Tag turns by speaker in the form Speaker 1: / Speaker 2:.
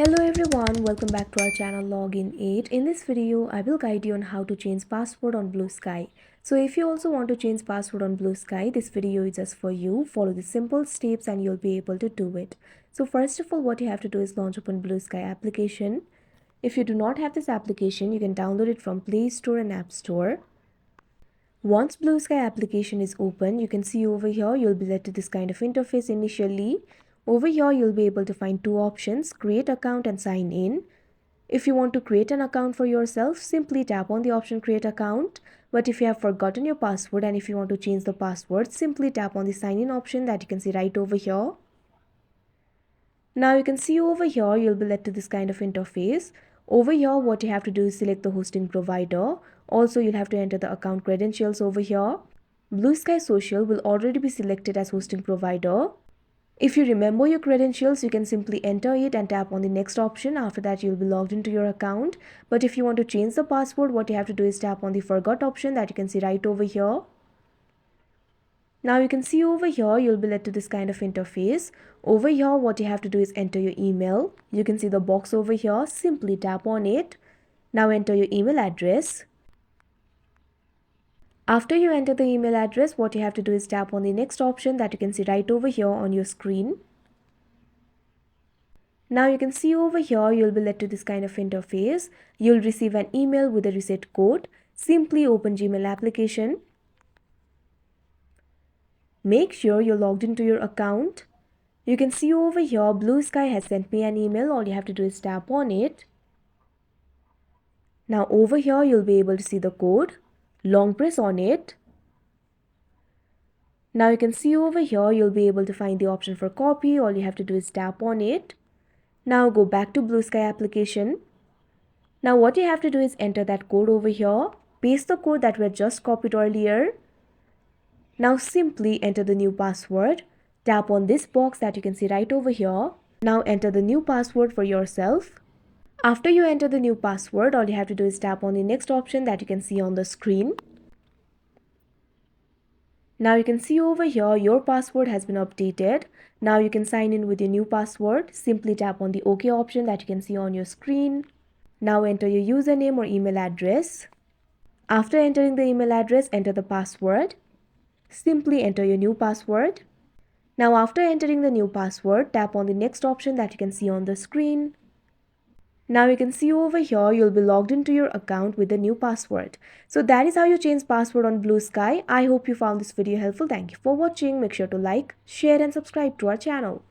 Speaker 1: Hello everyone, welcome back to our channel Login 8. In this video, I will guide you on how to change password on Bluesky. So if you also want to change password on Bluesky, this video is just for you. Follow the simple steps and you'll be able to do it. So first of all, what you have to do is launch open Bluesky application. If you do not have this application, you can download it from Play Store and App Store. Once Bluesky application is open, you can see over here you'll be led to this kind of interface initially. Over here you'll be able to find two options, create account and sign in. If you want to create an account for yourself, simply tap on the option create account. But if you have forgotten your password and if you want to change the password, simply tap on the sign in option that you can see right over here. Now you can see over here you'll be led to this kind of interface. Over here what you have to do is select the hosting provider. Also you'll have to enter the account credentials over here. Bluesky Social will already be selected as hosting provider. If you remember your credentials, you can simply enter it and tap on the next option. After that you'll be logged into your account. But if you want to change the password, what you have to do is tap on the forgot option that you can see right over here. Now you can see over here you'll be led to this kind of interface. Over here what you have to do is enter your email. You can see the box over here. Simply tap on it. Now enter your email address. After you enter the email address, what you have to do is tap on the next option that you can see right over here on your screen. Now you can see over here you'll be led to this kind of interface. You'll receive an email with a reset code. Simply open Gmail application. Make sure you're logged into your account. You can see over here Bluesky has sent me an email. All you have to do is tap on it. Now over here you'll be able to see the code. Long press on it. Now you can see over here you'll be able to find the option for copy. All you have to do is tap on it. Now go back to Bluesky application. Now what you have to do is enter that code over here. Paste the code that we had just copied earlier. Now simply enter the new password. Tap on this box that you can see right over here. Now enter the new password for yourself. After you enter the new password, all you have to do is tap on the next option that you can see on the screen. Now you can see over here your password has been updated. Now you can sign in with your new password. Simply tap on the OK option that you can see on your screen. Now enter your username or email address. After entering the email address, enter the password. Simply enter your new password. Now after entering the new password, tap on the next option that you can see on the screen. Now you can see over here you'll be logged into your account with the new password. So that is how you change password on Bluesky. I hope you found this video helpful. Thank you for watching. Make sure to like, share and subscribe to our channel.